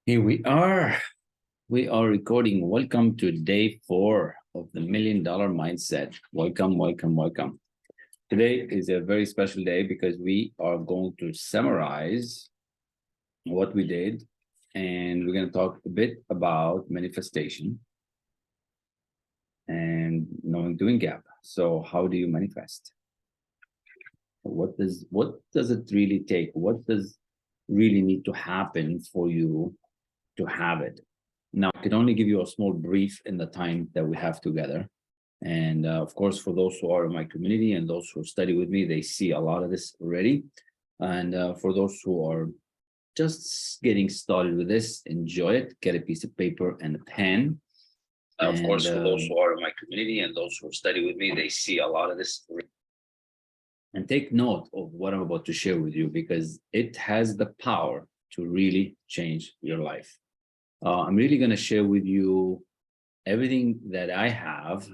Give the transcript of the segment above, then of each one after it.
Here we are. We are recording. Welcome to day 4 of the $1 Million Mindset. Welcome, welcome, welcome. Today is a very special day because we are going to summarize what we did, and we're going to talk a bit about manifestation and doing gap. So how do you manifest? What does it really take? What does really need to happen for you to have it? Now, I can only give you a small brief in the time that we have together. And of course, for those who are in my community and those who study with me, they see a lot of this already. And for those who are just getting started with this, enjoy it, get a piece of paper and a pen. Of course, for those who are in my community and those who study with me, they see a lot of this. And take note of what I'm about to share with you because it has the power to really change your life. I'm really going to share with you everything that I have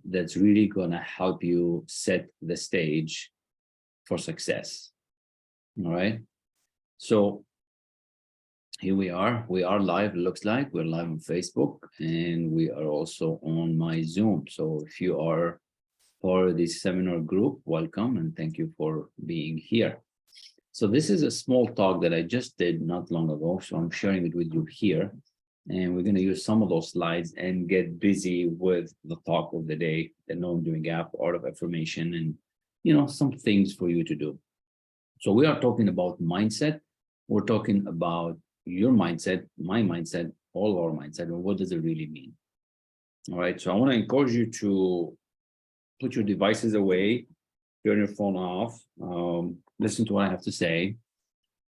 that's really going to help you set the stage for success. All right. So here we are. We are live. It looks like we're live on Facebook, and we are also on my Zoom. So if you are part of this seminar group, welcome and thank you for being here. So this is a small talk that I just did not long ago. So I'm sharing it with you here. And we're going to use some of those slides and get busy with the talk of the day, the non-doing gap, art of affirmation, and some things for you to do. So we are talking about mindset. We're talking about your mindset, my mindset, all our mindset, and what does it really mean? All right. So I want to encourage you to put your devices away, turn your phone off, listen to what I have to say,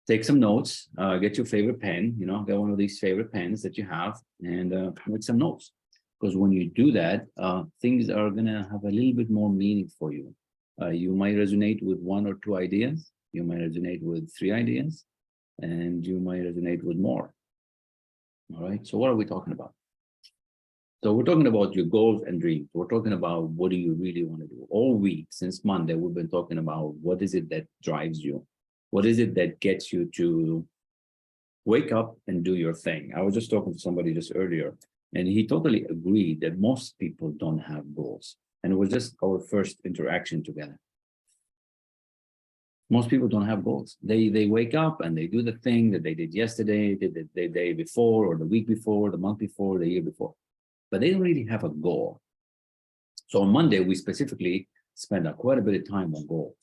take some notes, get your favorite pen, get one of these favorite pens that you have and make some notes. Because when you do that, things are going to have a little bit more meaning for you. You might resonate with 1 or 2 ideas. You might resonate with 3 ideas, and you might resonate with more. All right. So what are we talking about? So we're talking about your goals and dreams. We're talking about what do you really want to do. All week, since Monday, we've been talking about what is it that drives you? What is it that gets you to wake up and do your thing? I was just talking to somebody just earlier, and he totally agreed that most people don't have goals. And it was just our first interaction together. Most people don't have goals. They wake up and they do the thing that they did yesterday, did the day before, or the week before, the month before, the year before. But they don't really have a goal. So on Monday, we specifically spent quite a bit of time on goals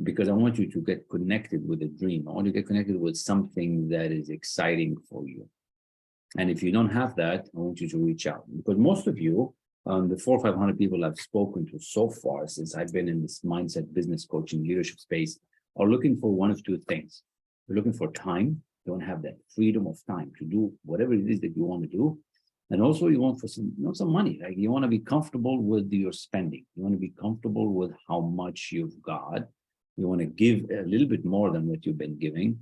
because I want you to get connected with a dream. I want you to get connected with something that is exciting for you. And if you don't have that, I want you to reach out because most of you, the 400 or 500 people I've spoken to so far since I've been in this mindset, business coaching, leadership space, are looking for one of 2 things. They're looking for time. They don't have that freedom of time to do whatever it is that you want to do. And also you want for some money, like you want to be comfortable with your spending. You want to be comfortable with how much you've got. You want to give a little bit more than what you've been giving.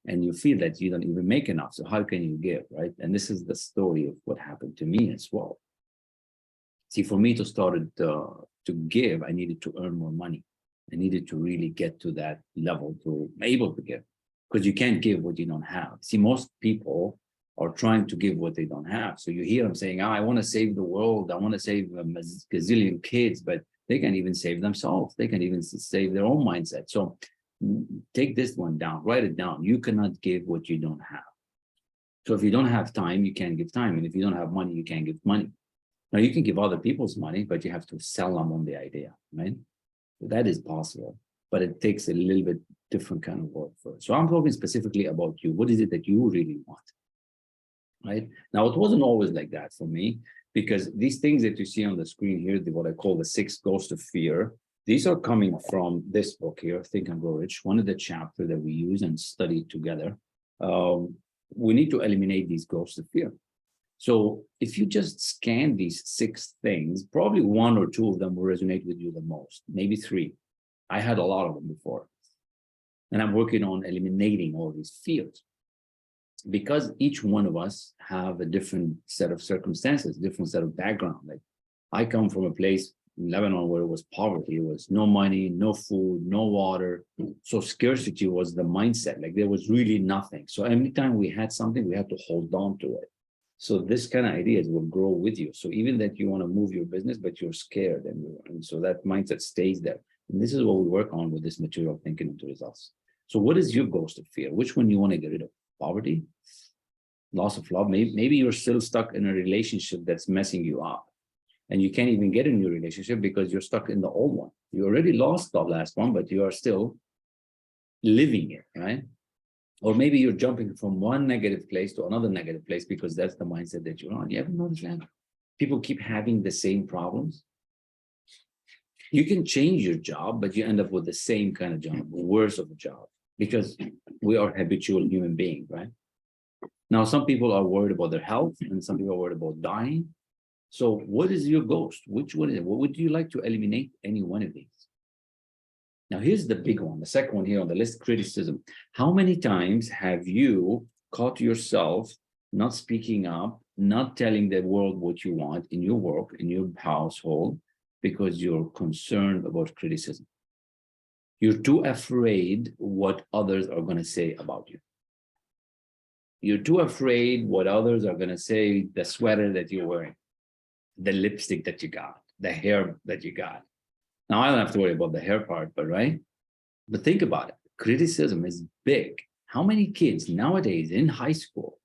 And you feel that you don't even make enough. So how can you give, right? And this is the story of what happened to me as well. See, for me to start to give, I needed to earn more money. I needed to really get to that level to be able to give because you can't give what you don't have. See, most people are trying to give what they don't have. So you hear them saying, I want to save the world. I want to save a gazillion kids, but they can't even save themselves. They can't even save their own mindset. So take this one down, write it down. You cannot give what you don't have. So if you don't have time, you can't give time. And if you don't have money, you can't give money. Now you can give other people's money, but you have to sell them on the idea, right? So that is possible, but it takes a little bit different kind of work first. So I'm talking specifically about you. What is it that you really want? Right now, it wasn't always like that for me because these things that you see on the screen here, what I call the 6 ghosts of fear, these are coming from this book here, Think and Grow Rich, one of the chapters that we use and study together. We need to eliminate these ghosts of fear. So if you just scan these 6 things, probably 1 or 2 of them will resonate with you the most, maybe 3. I had a lot of them before. And I'm working on eliminating all these fears. Because each one of us have a different set of circumstances, different set of background. Like I come from a place in Lebanon, where it was poverty, it was no money, no food, no water. So scarcity was the mindset. Like there was really nothing. So every time we had something, we had to hold on to it. So this kind of ideas will grow with you. So even that you want to move your business, but you're scared, and so that mindset stays there. And this is what we work on with this material thinking into results. So what is your ghost of fear? Which one you want to get rid of? Poverty? Loss of love? Maybe you're still stuck in a relationship that's messing you up. And you can't even get a new relationship because you're stuck in the old one. You already lost the last one, but you are still living it, right? Or maybe you're jumping from one negative place to another negative place because that's the mindset that you're on. You ever notice that? People keep having the same problems. You can change your job, but you end up with the same kind of job, worse of a job, because we are habitual human beings, right? Now, some people are worried about their health and some people are worried about dying. So what is your ghost? Which one is it? What would you like to eliminate? Any one of these? Now, here's the big one, the second one here on the list, criticism. How many times have you caught yourself not speaking up, not telling the world what you want in your work, in your household, because you're concerned about criticism? You're too afraid what others are going to say about you. You're too afraid what others are going to say, the sweater that you're wearing, the lipstick that you got, the hair that you got. Now, I don't have to worry about the hair part, but right? But think about it. Criticism is big. How many kids nowadays in high school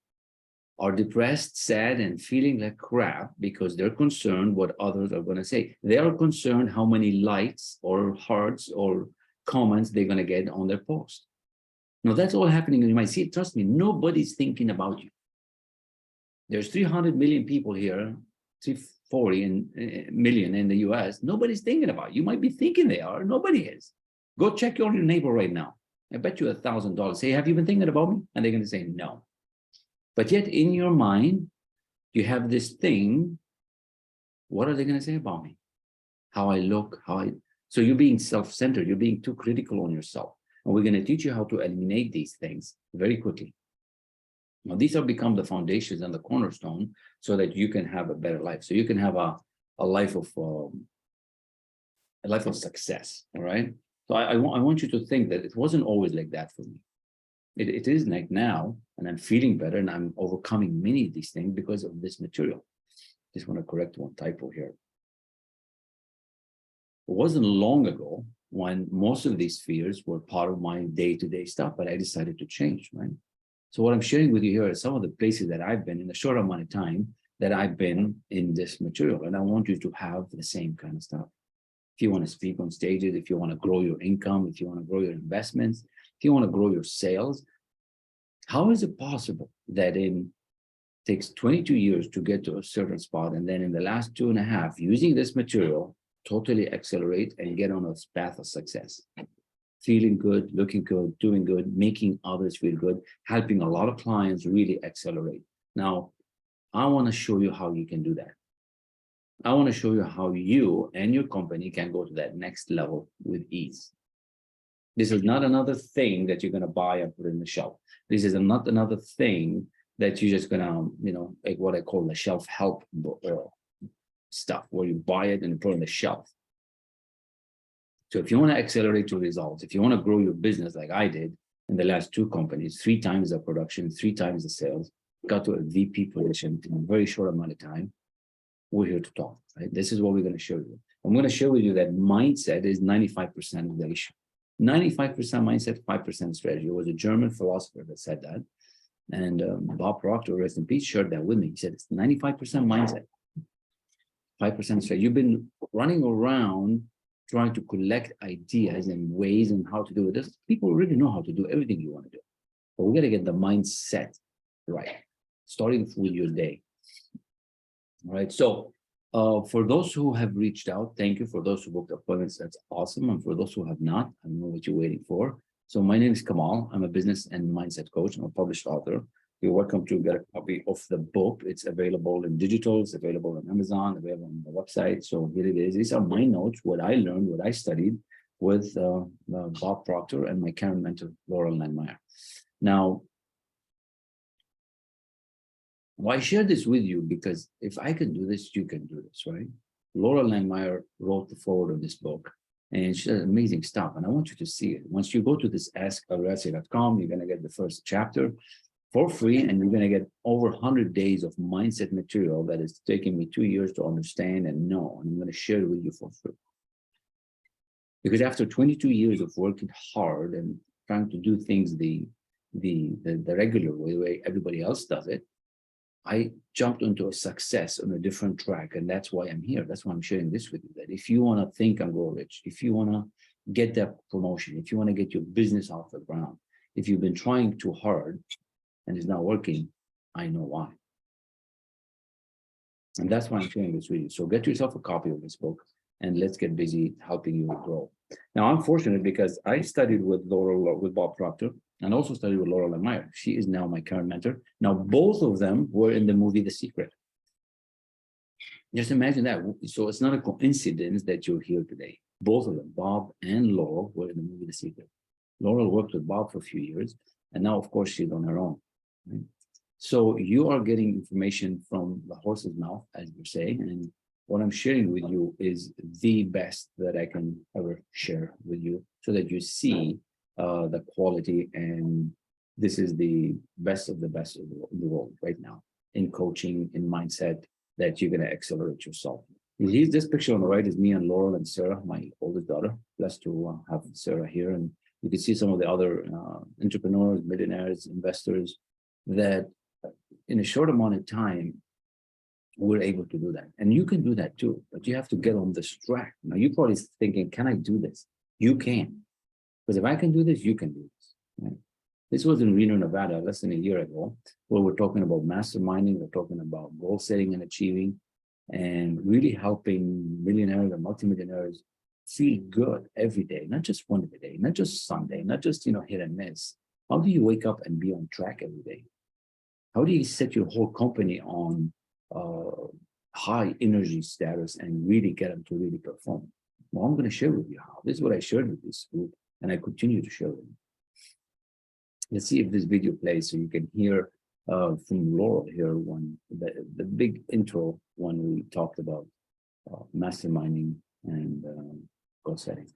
are depressed, sad, and feeling like crap because they're concerned what others are going to say? They are concerned how many likes or hearts or comments they're going to get on their post. Now, that's all happening. You might see it. Trust me, nobody's thinking about you. There's 300 million people here, 340 million in the US. Nobody's thinking about you. You might be thinking they are. Nobody is. Go check your neighbor right now. I bet you $1,000. Say, have you been thinking about me? And they're going to say no. But yet in your mind, you have this thing. What are they going to say about me? How I look, so you're being self-centered. You're being too critical on yourself. And we're going to teach you how to eliminate these things very quickly. Now, these have become the foundations and the cornerstone so that you can have a better life. So you can have a life of success. All right. So I want you to think that it wasn't always like that for me. It is like now, and I'm feeling better, and I'm overcoming many of these things because of this material. Just want to correct one typo here. It wasn't long ago when most of these fears were part of my day-to-day stuff, but I decided to change, right? So what I'm sharing with you here are some of the places that I've been in a short amount of time that I've been in this material. And I want you to have the same kind of stuff. If you want to speak on stages, if you want to grow your income, if you want to grow your investments, if you want to grow your sales, how is it possible that it takes 22 years to get to a certain spot, and then in the last 2.5, using this material, totally accelerate and get on a path of success? Feeling good, looking good, doing good, making others feel good, helping a lot of clients really accelerate. Now, I want to show you how you can do that. I want to show you how you and your company can go to that next level with ease. This is not another thing that you're going to buy and put in the shelf. This is not another thing that you're just going to, like what I call the shelf help stuff, where you buy it and put it on the shelf. So if you want to accelerate your results, if you want to grow your business like I did in the last 2 companies, 3 times the production, 3 times the sales, got to a VP position in a very short amount of time, we're here to talk, right? This is what we're going to show you. I'm going to share with you that mindset is 95% of the issue. 95% mindset, 5% strategy. It was a German philosopher that said that. And Bob Proctor, rest in peace, shared that with me. He said it's 95% mindset, 5% strategy. You've been running around trying to collect ideas and ways and how to do it. People already know how to do everything you want to do. But we got to get the mindset right, starting with your day. All right. So for those who have reached out, thank you. For those who booked appointments, that's awesome. And for those who have not, I don't know what you're waiting for. So my name is Kamal. I'm a business and mindset coach. I'm a published author. You're welcome to get a copy of the book. It's available in digital. It's available on Amazon, available on the website. So here it is. These are my notes, what I learned, what I studied with Bob Proctor and my current mentor, Laurel Landmeyer. Now, why share this with you? Because if I can do this, you can do this, right? Laura Langmeyer wrote the foreword of this book, and she does amazing stuff. And I want you to see it. Once you go to this askalarassi.com, you're going to get the first chapter for free, and you're going to get over 100 days of mindset material that is taking me 2 years to understand and know. And I'm going to share it with you for free. Because after 22 years of working hard and trying to do things the regular way, the way everybody else does it, I jumped into a success on a different track. And that's why I'm here. That's why I'm sharing this with you. That if you want to think and grow rich, if you want to get that promotion, if you want to get your business off the ground, if you've been trying too hard and it's not working, I know why. And that's why I'm sharing this with you. So get yourself a copy of this book and let's get busy helping you grow. Now, I'm fortunate because I studied with Bob Proctor, and also studied with Laura Langmeyer. She is now my current mentor. Now, both of them were in the movie The Secret. Just imagine that. So it's not a coincidence that you're here today. Both of them, Bob and Laura, were in the movie The Secret. Laura worked with Bob for a few years, and now, of course, she's on her own. Right? So you are getting information from the horse's mouth, as you say, and what I'm sharing with you is the best that I can ever share with you so that you see the quality, and this is the best of the world right now in coaching, in mindset, that you're going to accelerate yourself. This picture on the right is me and Laurel and Sarah, my oldest daughter. Blessed to have Sarah here. And you can see some of the other entrepreneurs, millionaires, investors that in a short amount of time, we're able to do that. And you can do that too, but you have to get on this track. Now, you're probably thinking, can I do this? You can. Because if I can do this, you can do this. Right? This was in Reno, Nevada, less than a year ago, where we're talking about masterminding, we're talking about goal setting and achieving, and really helping millionaires and multimillionaires feel good every day, not just one day, not just Sunday, not just hit and miss. How do you wake up and be on track every day? How do you set your whole company on high energy status and really get them to really perform? Well, I'm going to share with you how. This is what I shared with this group, and I continue to share with you. Let's see if this video plays so you can hear from Laurel here the big intro when we talked about masterminding and goal setting.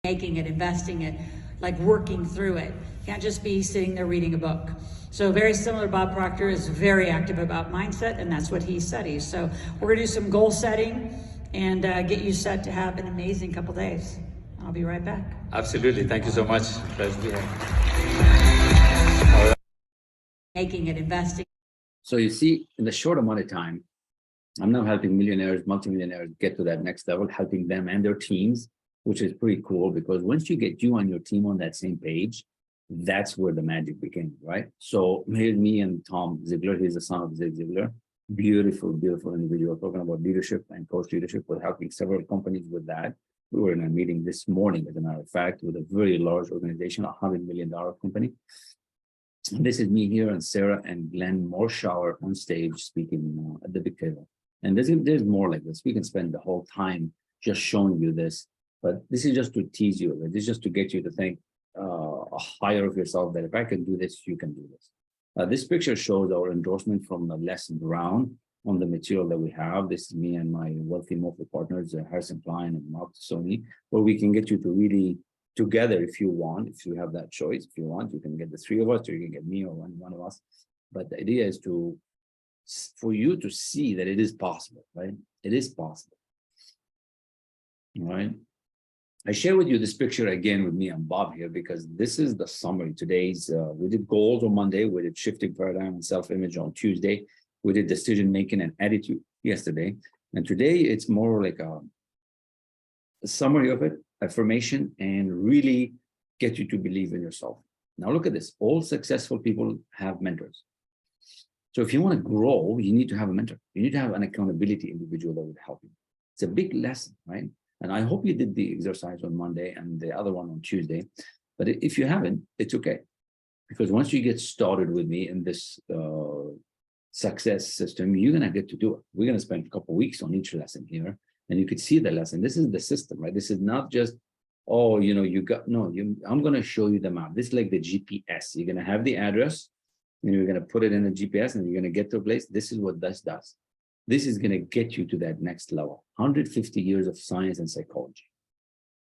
Making it, investing it, like working through it. You can't just be sitting there reading a book. So very similar, Bob Proctor is very active about mindset, and that's what he studies. So we're gonna do some goal setting and get you set to have an amazing couple days. I'll be right back. Absolutely, thank you so much. Pleasure to be here. Making it, investing. So you see, in the short amount of time, I'm now helping millionaires, multimillionaires get to that next level, helping them and their teams, which is pretty cool, because once you get you and your team on that same page, that's where the magic begins, right? So here's me and Tom Ziegler. He's the son of Zig Ziglar. Beautiful, beautiful individual, talking about leadership and coach leadership. We're helping several companies with that. We were in a meeting this morning, as a matter of fact, with a very large organization, $100 million company. And this is me here and Sarah and Glenn Morshower on stage speaking at the big table. And there's more like this. We can spend the whole time just showing you this, but this is just to tease you. This is just to get you to think higher of yourself, that if I can do this, you can do this. This picture shows our endorsement from Les Brown on the material that we have. This is me and my wealthy mogul partners, Harrison Klein and Mark Sony, where we can get you to really together if you want, if you have that choice. If you want, you can get the three of us, or you can get me or one of us. But the idea is for you to see that it is possible, right? It is possible. All right. I share with you this picture again with me and Bob here, because this is the summary. Today's, we did goals on Monday, we did shifting paradigm and self-image on Tuesday, we did decision-making and attitude yesterday. And today it's more like a summary of it, affirmation, and really get you to believe in yourself. Now look at this. All successful people have mentors. So if you want to grow, you need to have a mentor. You need to have an accountability individual that would help you. It's a big lesson, right? And I hope you did the exercise on Monday and the other one on Tuesday. But if you haven't, it's okay. Because once you get started with me in this success system, you're going to get to do it. We're going to spend a couple of weeks on each lesson here. And you could see the lesson. This is the system, right? This is not just, oh, I'm going to show you the map. This is like the GPS. You're going to have the address, and you're going to put it in the GPS, and you're going to get to a place. This is what this does. This is going to get you to that next level. 150 years of science and psychology.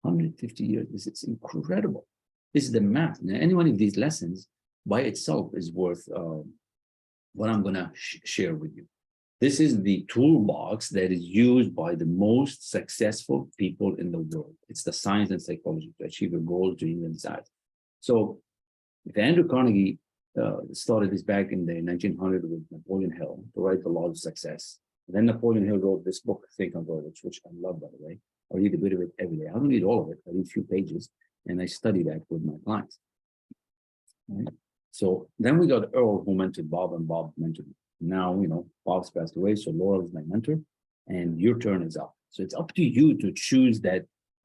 150 years. This is incredible. This is the math. Now, any one of these lessons by itself is worth what I'm going to share with you. This is the toolbox that is used by the most successful people in the world. It's the science and psychology to achieve your goals, dreams, and desires. So if Andrew Carnegie started this back in the 1900s with Napoleon Hill to write the laws of success. And then Napoleon Hill wrote this book, Think and Grow Rich, which I love, by the way. I read a bit of it every day. I don't read all of it. I read a few pages, and I study that with my clients. Right? So then we got Earl, who mentored Bob, and Bob mentored me. Now, Bob's passed away, so Laura is my mentor, and your turn is up. So it's up to you to choose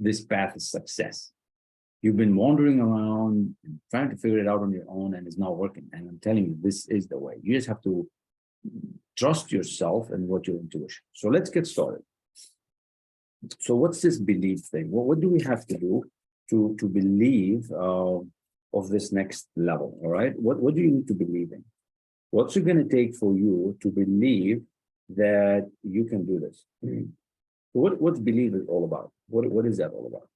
this path is success. You've been wandering around and trying to figure it out on your own, and it's not working. And I'm telling you, this is the way. You just have to trust yourself and what your intuition. So let's get started. So what's this belief thing? What do we have to do to believe of this next level? All right. What do you need to believe in? What's it going to take for you to believe that you can do this? What's belief is all about? What is that all about?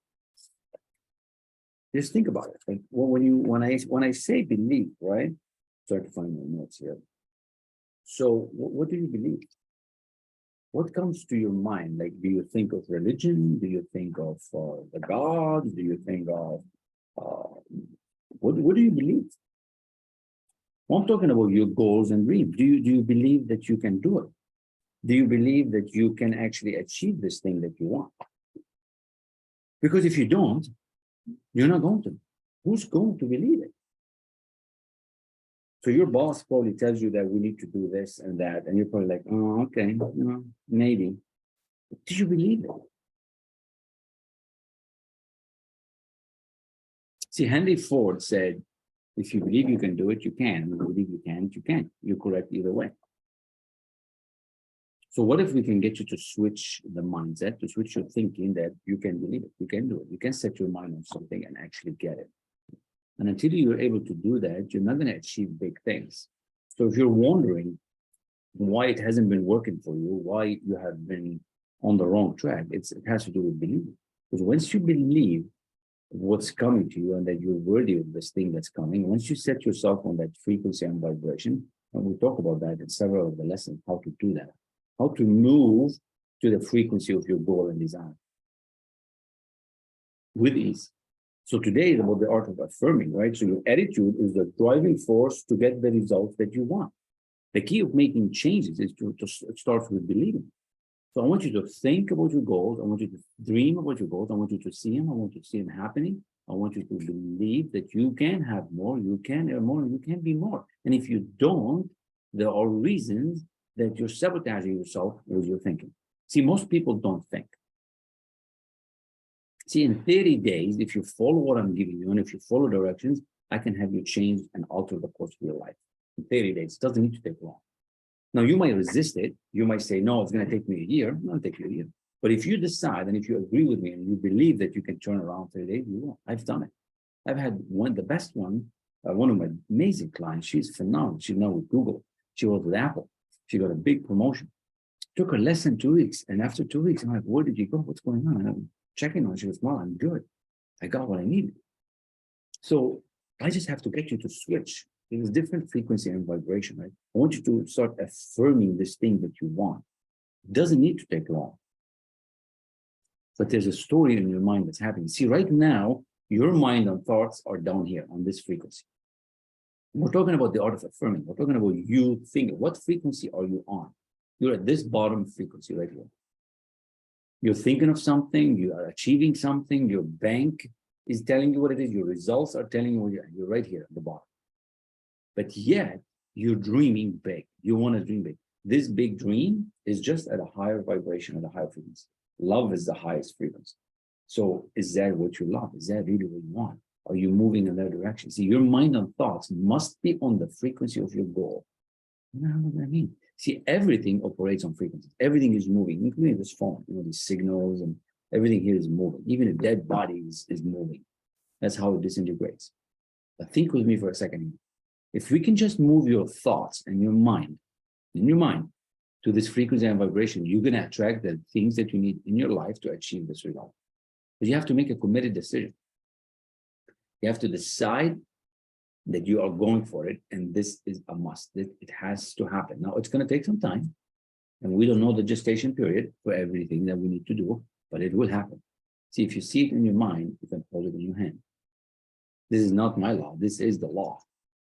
Just think about it. Like when I say belief, right? Start to find my notes here. So what do you believe? What comes to your mind? Like, do you think of religion? Do you think of the gods? Do you think of what do you believe? Well, I'm talking about your goals and dreams. Do you believe that you can do it? Do you believe that you can actually achieve this thing that you want? Because if you don't, you're not going to. Who's going to believe it? So your boss probably tells you that we need to do this and that, and you're probably like, oh, okay, maybe. But do you believe it? See, Henry Ford said, if you believe you can do it, you can. If you believe you can't, you can't. You're correct either way. So what if we can get you to switch the mindset, to switch your thinking that you can believe it, you can do it, you can set your mind on something and actually get it. And until you're able to do that, you're not going to achieve big things. So if you're wondering why it hasn't been working for you, why you have been on the wrong track, it has to do with believing. Because once you believe what's coming to you and that you're worthy of this thing that's coming, once you set yourself on that frequency and vibration, and we talk about that in several of the lessons, how to do that, how to move to the frequency of your goal and desire with ease. So today is about the art of affirming, right? So your attitude is the driving force to get the results that you want. The key of making changes is to start with believing. So I want you to think about your goals. I want you to dream about your goals. I want you to see them. I want you to see them happening. I want you to believe that you can have more, you can earn more, you can be more. And if you don't, there are reasons that you're sabotaging yourself with your thinking. See, most people don't think. See, in 30 days, if you follow what I'm giving you and if you follow directions, I can have you change and alter the course of your life. In 30 days, it doesn't need to take long. Now, you might resist it. You might say, no, it's going to take me a year. It's not going to take you a year. But if you decide and if you agree with me and you believe that you can turn around 30 days, you will. I've done it. I've had the best one of my amazing clients. She's phenomenal. She's now with Google. She was with Apple. She got a big promotion. Took her less than 2 weeks. And after 2 weeks, I'm like, where did you go? What's going on? And I'm checking on her. She goes, well, I'm good. I got what I needed. So I just have to get you to switch. There's different frequency and vibration, right? I want you to start affirming this thing that you want. It doesn't need to take long. But there's a story in your mind that's happening. See, right now, your mind and thoughts are down here on this frequency. We're talking about the art of affirming. We're talking about you thinking. What frequency are you on? You're at this bottom frequency right here. You're thinking of something. You are achieving something. Your bank is telling you what it is. Your results are telling you what you're right here at the bottom. But yet, you're dreaming big. You want to dream big. This big dream is just at a higher vibration, at a higher frequency. Love is the highest frequency. So is that what you love? Is that really what you want? Are you moving in that direction? See, your mind and thoughts must be on the frequency of your goal. You know what I mean? See, everything operates on frequencies. Everything is moving, including this phone. These signals and everything here is moving. Even a dead body is moving. That's how it disintegrates. But think with me for a second. If we can just move your thoughts and your mind, in your mind, to this frequency and vibration, you're going to attract the things that you need in your life to achieve this result. But you have to make a committed decision. You have to decide that you are going for it, and this is a must. It has to happen. Now, it's going to take some time, and we don't know the gestation period for everything that we need to do, but it will happen. See, if you see it in your mind, you can hold it in your hand. This is not my law. This is the law.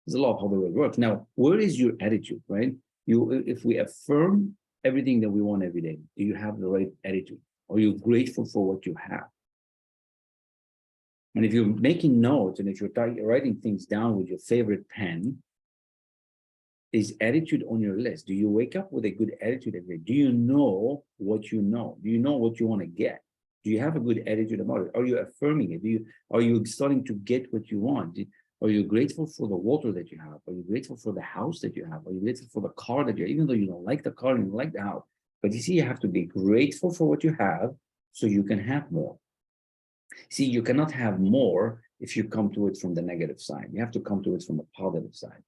It's the law of how the world works. Now, where is your attitude, right? If we affirm everything that we want every day, do you have the right attitude? Are you grateful for what you have? And if you're making notes and if you're writing things down with your favorite pen, is attitude on your list? Do you wake up with a good attitude every day? Do you know what you know? Do you know what you want to get? Do you have a good attitude about it? Are you affirming it? Are you starting to get what you want? Are you grateful for the water that you have? Are you grateful for the house that you have? Are you grateful for the car that even though you don't like the car and you like the house? But you see, you have to be grateful for what you have so you can have more. See, you cannot have more if you come to it from the negative side. You have to come to it from the positive side.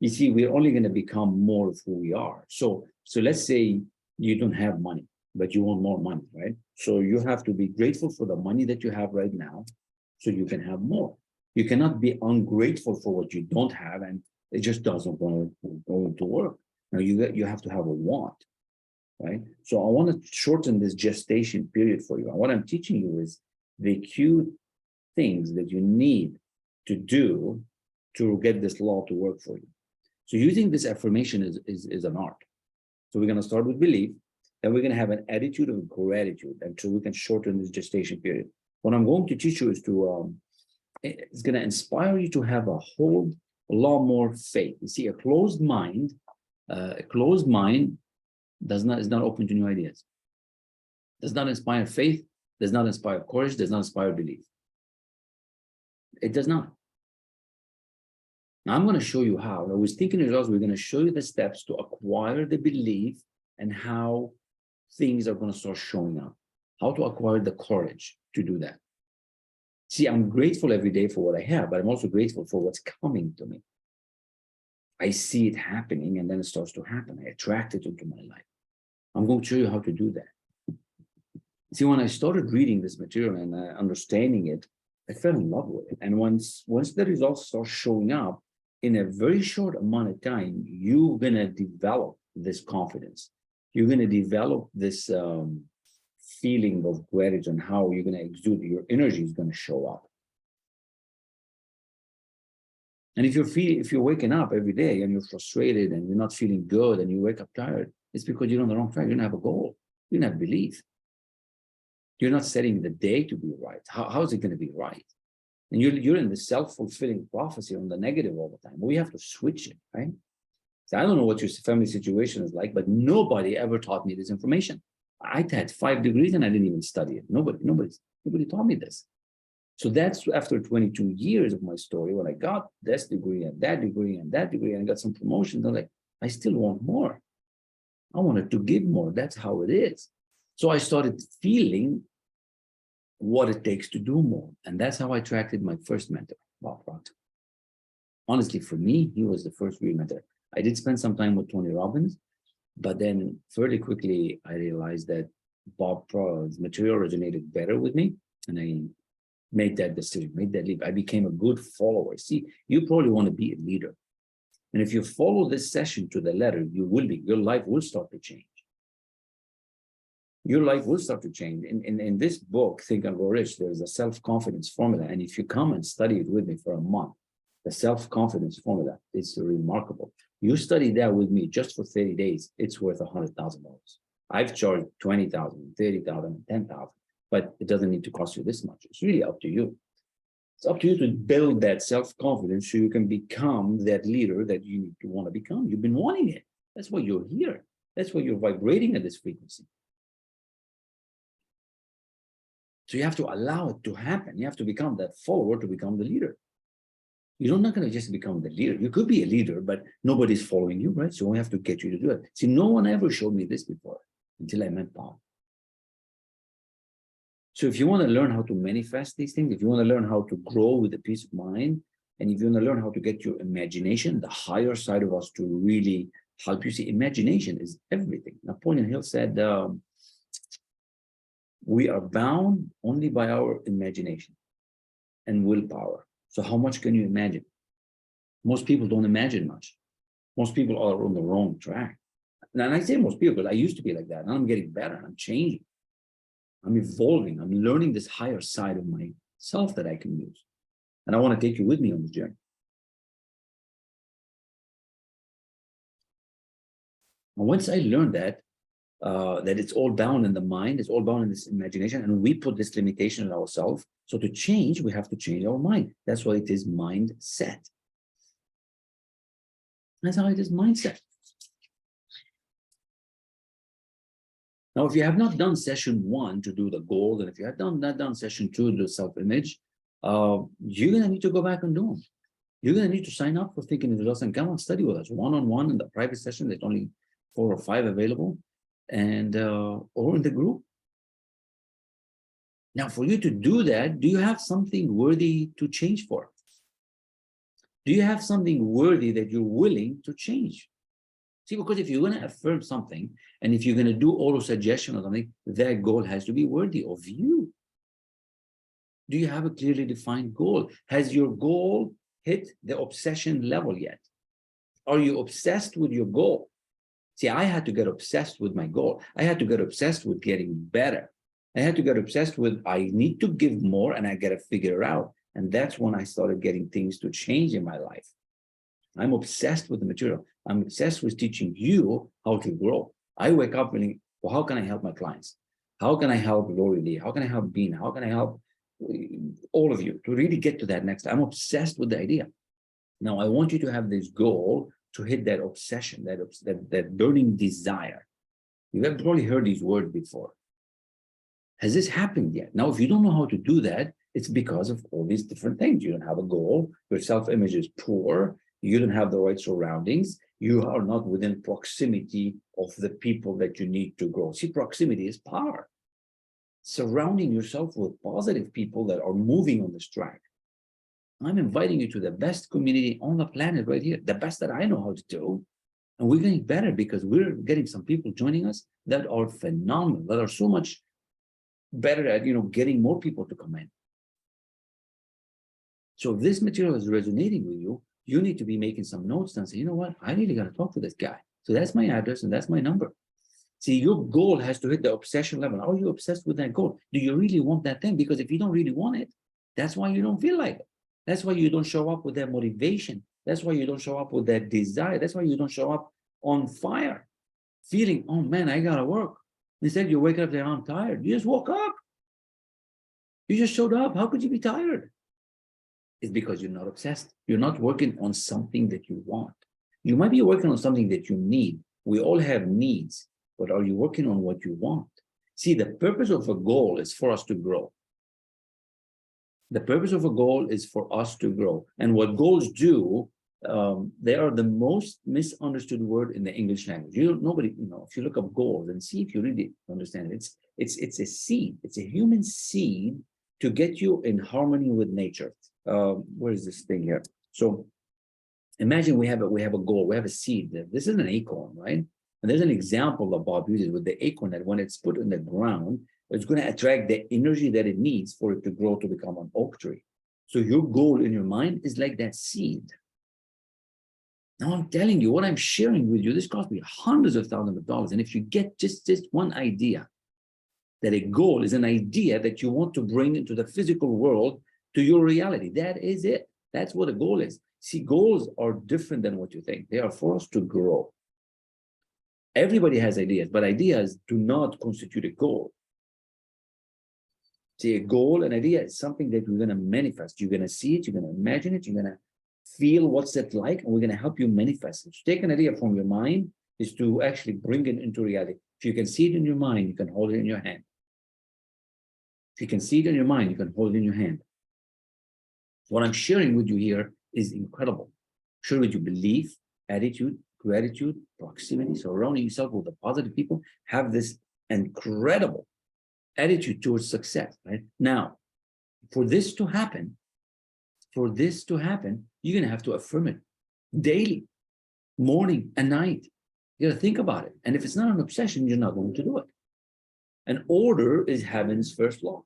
You see, we're only going to become more of who we are. So let's say you don't have money, but you want more money, right? So you have to be grateful for the money that you have right now so you can have more. You cannot be ungrateful for what you don't have, and it just doesn't go to work. Now you have to have a want, right? So I want to shorten this gestation period for you. And what I'm teaching you is the acute things that you need to do to get this law to work for you. So using this affirmation is an art. So we're going to start with belief, then we're going to have an attitude of gratitude until we can shorten this gestation period. What I'm going to teach you is it's going to inspire you to have a lot more faith. You see, a closed mind is not open to new ideas. Does not inspire faith, does not inspire courage, does not inspire belief. It does not. Now I'm going to show you how. I was thinking as well, we're going to show you the steps to acquire the belief and how things are going to start showing up. How to acquire the courage to do that. See, I'm grateful every day for what I have, but I'm also grateful for what's coming to me. I see it happening and then it starts to happen. I attract it into my life. I'm going to show you how to do that. See, when I started reading this material and understanding it, I fell in love with it. And once the results start showing up, in a very short amount of time, you're going to develop this confidence. You're going to develop this feeling of gratitude and how you're going to exude. Your energy is going to show up. And if you're waking up every day and you're frustrated and you're not feeling good and you wake up tired, it's because you're on the wrong track. You don't have a goal. You don't have belief. You're not setting the day to be right. How is it going to be right? And you're in the self-fulfilling prophecy on the negative all the time. We have to switch it, right? So I don't know what your family situation is like, but nobody ever taught me this information. I had 5 degrees and I didn't even study it. Nobody taught me this. So that's after 22 years of my story, when I got this degree and that degree and that degree and I got some promotions, I'm like, I still want more. I wanted to give more. That's how it is. So I started feeling what it takes to do more. And that's how I attracted my first mentor, Bob Proctor. Honestly, for me, he was the first real mentor. I did spend some time with Tony Robbins, but then fairly quickly, I realized that Bob Proctor's material resonated better with me. And I made that decision, made that leap. I became a good follower. See, you probably want to be a leader. And if you follow this session to the letter, your life will start to change. Your life will start to change. In this book, Think and Grow Rich, there's a self-confidence formula. And if you come and study it with me for a month, the self-confidence formula is remarkable. You study that with me just for 30 days, it's worth $100,000. I've charged $20,000, $30,000, $10,000, but it doesn't need to cost you this much. It's really up to you. It's up to you to build that self-confidence so you can become that leader that you want to become. You've been wanting it. That's why you're here. That's why you're vibrating at this frequency. So you have to allow it to happen. You have to become that follower to become the leader. You're not going to just become the leader. You could be a leader, but nobody's following you, right? So we have to get you to do it. See, no one ever showed me this before until I met Bob. So if you want to learn how to manifest these things, if you want to learn how to grow with a peace of mind, and if you want to learn how to get your imagination, the higher side of us to really help you see. Imagination is everything. Napoleon Hill said, we are bound only by our imagination and willpower. So how much can you imagine? Most people don't imagine much. Most people are on the wrong track. And I say most people, but I used to be like that. Now I'm getting better. I'm changing. I'm evolving. I'm learning this higher side of myself that I can use. And I want to take you with me on this journey. And once I learned that, that it's all bound in the mind, it's all bound in this imagination, and we put this limitation on ourselves. So to change, we have to change our mind. That's why it is mindset. That's how it is, mindset. Now, if you have not done session 1 to do the goals, and if you have not done session 2 to do self-image, you're going to need to go back and do them. You're going to need to sign up for Thinking Individuals and come and study with us one-on-one in the private session. There's only 4 or 5 available, and or in the group. Now, for you to do that, do you have something worthy to change for? Do you have something worthy that you're willing to change? See, because if you're going to affirm something, and if you're going to do auto-suggestion or something, that goal has to be worthy of you. Do you have a clearly defined goal? Has your goal hit the obsession level yet? Are you obsessed with your goal? See, I had to get obsessed with my goal. I had to get obsessed with getting better. I had to get obsessed with, I need to give more and I got to figure it out. And that's when I started getting things to change in my life. I'm obsessed with the material. I'm obsessed with teaching you how to grow. I wake up and think, well, how can I help my clients? How can I help Lori Lee? How can I help Bean? How can I help all of you to really get to that next? I'm obsessed with the idea. Now, I want you to have this goal to hit that obsession, that burning desire. You have probably heard these words before. Has this happened yet? Now, if you don't know how to do that, it's because of all these different things. You don't have a goal. Your self-image is poor. You don't have the right surroundings. You are not within proximity of the people that you need to grow. See, proximity is power. Surrounding yourself with positive people that are moving on this track. I'm inviting you to the best community on the planet right here, the best that I know how to do. And we're getting better because we're getting some people joining us that are phenomenal, that are so much better at, getting more people to come in. So if this material is resonating with you, you need to be making some notes and say, you know what, I really got to talk to this guy. So that's my address and that's my number. See, your goal has to hit the obsession level. Are you obsessed with that goal? Do you really want that thing? Because if you don't really want it, that's why you don't feel like it. That's why you don't show up with that motivation. That's why you don't show up with that desire. That's why you don't show up on fire, feeling, oh man, I got to work. Instead, you wake up there, I'm tired. You just woke up. You just showed up. How could you be tired? It's because you're not obsessed. You're not working on something that you want. You might be working on something that you need. We all have needs, but are you working on what you want? See, the purpose of a goal is for us to grow. The purpose of a goal is for us to grow. And what goals do, they are the most misunderstood word in the English language. Nobody, if you look up goals and see if you really understand it, it's a seed. It's a human seed to get you in harmony with nature. Where is this thing here? So imagine we have a goal, we have a seed. This is an acorn, right? And there's an example that Bob uses with the acorn that when it's put in the ground, it's going to attract the energy that it needs for it to grow to become an oak tree. So your goal in your mind is like that seed. Now I'm telling you, what I'm sharing with you, this cost me hundreds of thousands of dollars. And if you get just one idea, that a goal is an idea that you want to bring into the physical world to your reality, that is it. That's what a goal is. See, goals are different than what you think. They are for us to grow. Everybody has ideas, but ideas do not constitute a goal. See, a goal, an idea is something that we're going to manifest. You're going to see it, you're going to imagine it, you're going to feel what's it like, and we're going to help you manifest it. To take an idea from your mind is to actually bring it into reality. If you can see it in your mind, you can hold it in your hand. If you can see it in your mind, you can hold it in your hand. What I'm sharing with you here is incredible. Share with you belief, attitude, gratitude, proximity, surrounding yourself with the positive people, have this incredible attitude towards success, right? Now, for this to happen, you're going to have to affirm it daily, morning and night. You got to think about it. And if it's not an obsession, you're not going to do it. And order is heaven's first law.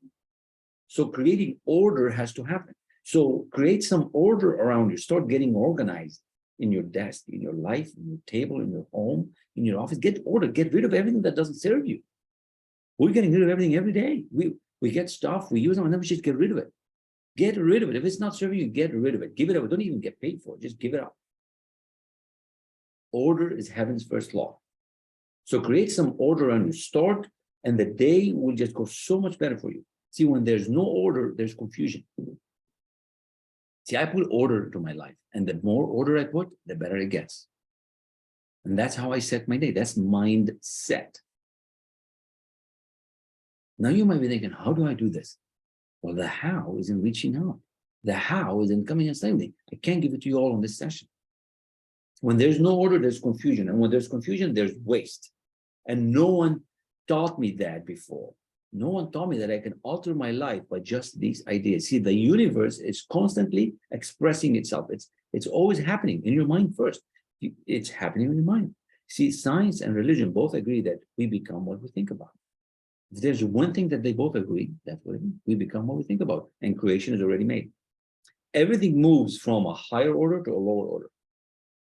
So creating order has to happen. So create some order around you. Start getting organized in your desk, in your life, in your table, in your home, in your office. Get order. Get rid of everything that doesn't serve you. We're getting rid of everything every day. We get stuff, we use them, and then we just get rid of it. Get rid of it. If it's not serving you, get rid of it. Give it up. Don't even get paid for it. Just give it up. Order is heaven's first law. So create some order around you. Start, and the day will just go so much better for you. See, when there's no order, there's confusion. See, I put order into my life, and the more order I put, the better it gets. And that's how I set my day. That's mindset. Now you might be thinking, how do I do this? Well, the how is in reaching out. The how is in coming and saying me. I can't give it to you all in this session. When there's no order, there's confusion. And when there's confusion, there's waste. And no one taught me that before. No one taught me that I can alter my life by just these ideas. See, the universe is constantly expressing itself. It's always happening in your mind first. It's happening in your mind. See, science and religion both agree that we become what we think about. If there's one thing that they both agree, that's what it means. We become what we think about, and creation is already made. Everything moves from a higher order to a lower order.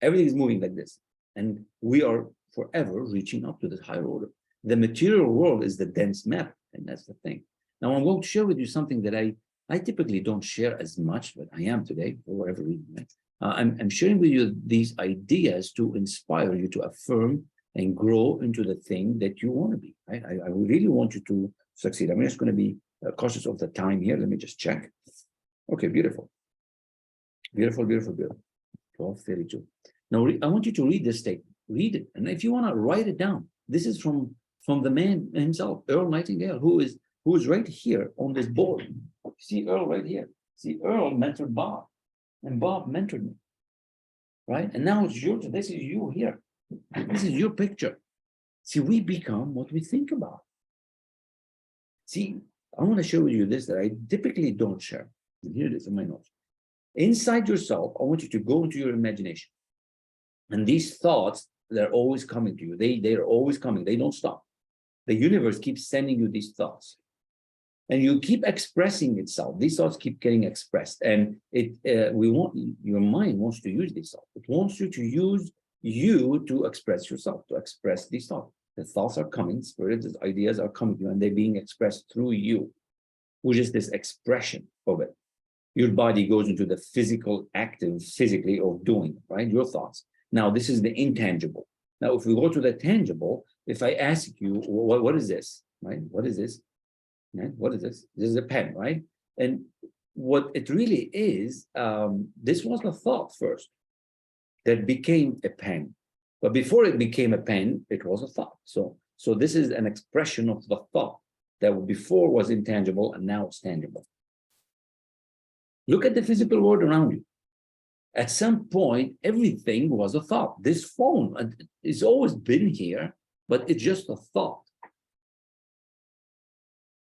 Everything is moving like this, and we are forever reaching up to this higher order. The material world is the dense matter, and that's the thing. Now, I'm going to share with you something that I typically don't share as much, but I am today, for whatever reason. Right? I'm sharing with you these ideas to inspire you to affirm and grow into the thing that you want to be, right? I really want you to succeed. I'm just going to be cautious of the time here. Let me just check. Okay, beautiful. Beautiful, beautiful, beautiful. 12:32. Now, I want you to read this statement. Read it. And if you want to write it down, this is from the man himself, Earl Nightingale, who is right here on this board. See Earl right here. See, Earl mentored Bob, and Bob mentored me, right? And now it's your turn. This is you here. This is your picture. See, we become what we think about. See, I want to share with you this that I typically don't share. And here it is in my notes. Inside yourself, I want you to go into your imagination. And these thoughts, they're always coming to you. They're always coming. They don't stop. The universe keeps sending you these thoughts. And you keep expressing itself. These thoughts keep getting expressed. And your mind wants to use these thoughts. It wants you to use you to express yourself, to express these thoughts. The thoughts are coming, spirits, ideas are coming to you, and they're being expressed through you, which is this expression of it. Your body goes into the physically of doing, right? Your thoughts. Now, this is the intangible. Now, if we go to the tangible, if I ask you, what is this, right? What is this? Right? What is this? This is a pen, right? And what it really is, this was a thought first that became a pen. But before it became a pen, it was a thought. So this is an expression of the thought that before was intangible and now it's tangible. Look at the physical world around you. At some point, everything was a thought. This phone, it's always been here, but it's just a thought.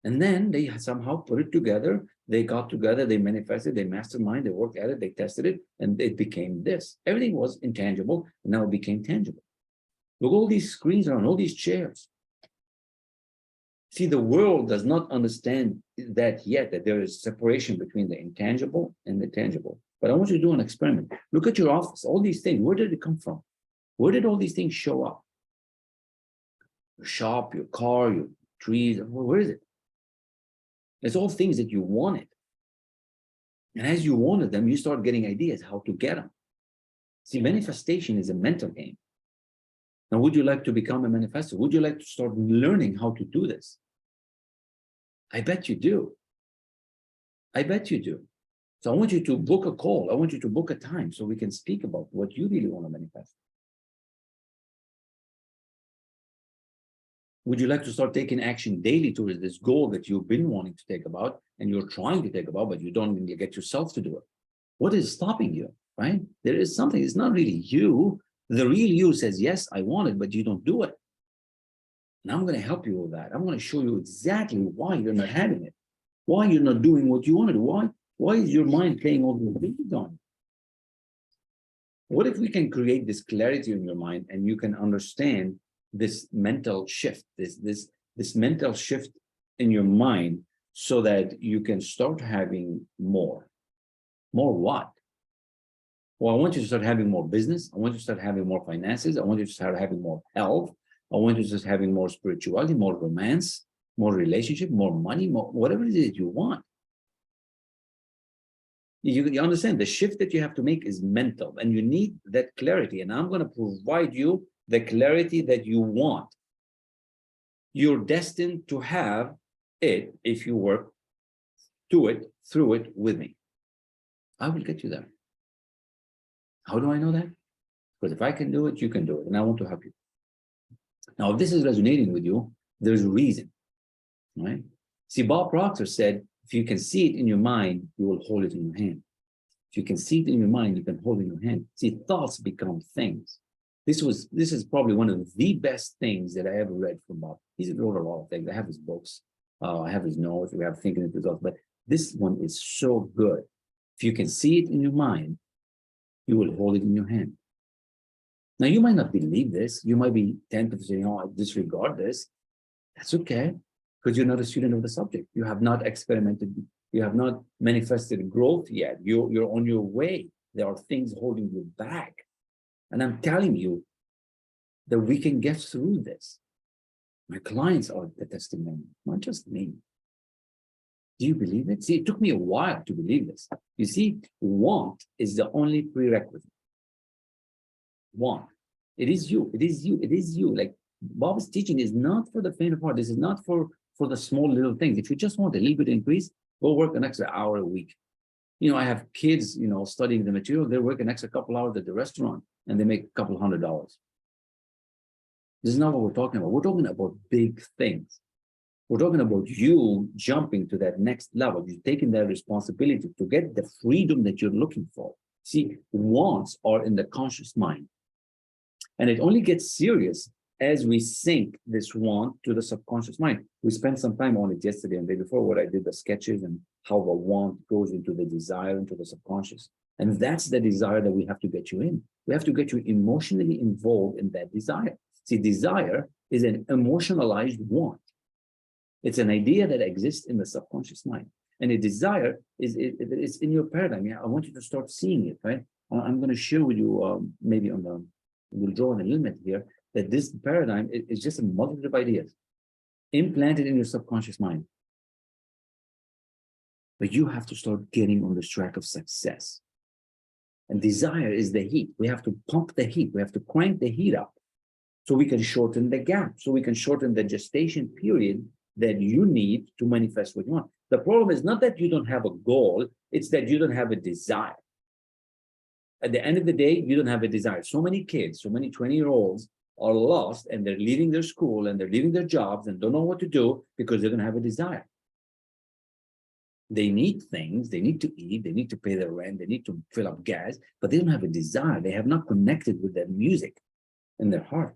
And then they somehow put it together. They got together, they manifested, they mastermind, they worked at it, they tested it, and it became this. Everything was intangible, and now it became tangible. Look, all these screens around, all these chairs. See, the world does not understand that yet, that there is separation between the intangible and the tangible. But I want you to do an experiment. Look at your office, all these things, where did it come from? Where did all these things show up? Your shop, your car, your trees, where is it? It's all things that you wanted. And as you wanted them, you start getting ideas how to get them. See, manifestation is a mental game. Now, would you like to become a manifestor? Would you like to start learning how to do this? I bet you do. I bet you do. So I want you to book a call. I want you to book a time so we can speak about what you really want to manifest. Would you like to start taking action daily towards this goal that you've been wanting to take about and you're trying to take about, but you don't even get yourself to do it? What is stopping you, right? There is something, it's not really you. The real you says, yes, I want it, but you don't do it. And I'm going to help you with that. I'm going to show you exactly why you're not having it, why you're not doing what you want to do. Why is your mind playing all the games on you? What if we can create this clarity in your mind and you can understand this mental shift, this mental shift in your mind so that you can start having more. More what? Well, I want you to start having more business. I want you to start having more finances. I want you to start having more health. I want you to start having more spirituality, more romance, more relationship, more money, more whatever it is you want. You understand the shift that you have to make is mental, and you need that clarity. And I'm going to provide you the clarity that you want. You're destined to have it if you work to it, through it with me. I will get you there. How do I know that? Because if I can do it, you can do it. And I want to help you. Now, if this is resonating with you, there's a reason, right? See, Bob Proctor said, if you can see it in your mind, you will hold it in your hand. If you can see it in your mind, you can hold it in your hand. See, thoughts become things. This is probably one of the best things that I ever read from Bob. He's wrote a lot of things. I have his books. I have his notes. We have thinking results. But this one is so good. If you can see it in your mind, you will hold it in your hand. Now, you might not believe this. You might be tempted to say, oh, I disregard this. That's okay, because you're not a student of the subject. You have not experimented. You have not manifested growth yet. You're on your way. There are things holding you back. And I'm telling you that we can get through this. My clients are the testimony, not just me. Do you believe it? See, it took me a while to believe this. You see, want is the only prerequisite. Want. It is you. It is you. It is you. Like Bob's teaching is not for the faint of heart. This is not for the small little things. If you just want a little bit increase, go work an extra hour a week. You know, I have kids, you know, studying the material. They work an extra couple hours at the restaurant and they make a couple $100. This is not what we're talking about. We're talking about big things. We're talking about you jumping to that next level. You're taking that responsibility to get the freedom that you're looking for. See, wants are in the conscious mind. And it only gets serious as we sync this want to the subconscious mind. We spent some time on it yesterday and the day before where I did the sketches and how the want goes into the desire, into the subconscious. And that's the desire that we have to get you in. We have to get you emotionally involved in that desire. See, desire is an emotionalized want. It's an idea that exists in the subconscious mind. And a desire is it's in your paradigm. Yeah, I want you to start seeing it, right? I'm going to share with you maybe on the, we'll draw an element here, that this paradigm is just a multitude of ideas implanted in your subconscious mind. But you have to start getting on this track of success. And desire is the heat. We have to pump the heat. We have to crank the heat up so we can shorten the gap, so we can shorten the gestation period that you need to manifest what you want. The problem is not that you don't have a goal, it's that you don't have a desire. At the end of the day, you don't have a desire. So many kids, so many 20-year-olds are lost and they're leaving their school and they're leaving their jobs and don't know what to do because they don't have a desire. They need things, they need to eat, they need to pay their rent, they need to fill up gas, but they don't have a desire. They have not connected with their music in their heart.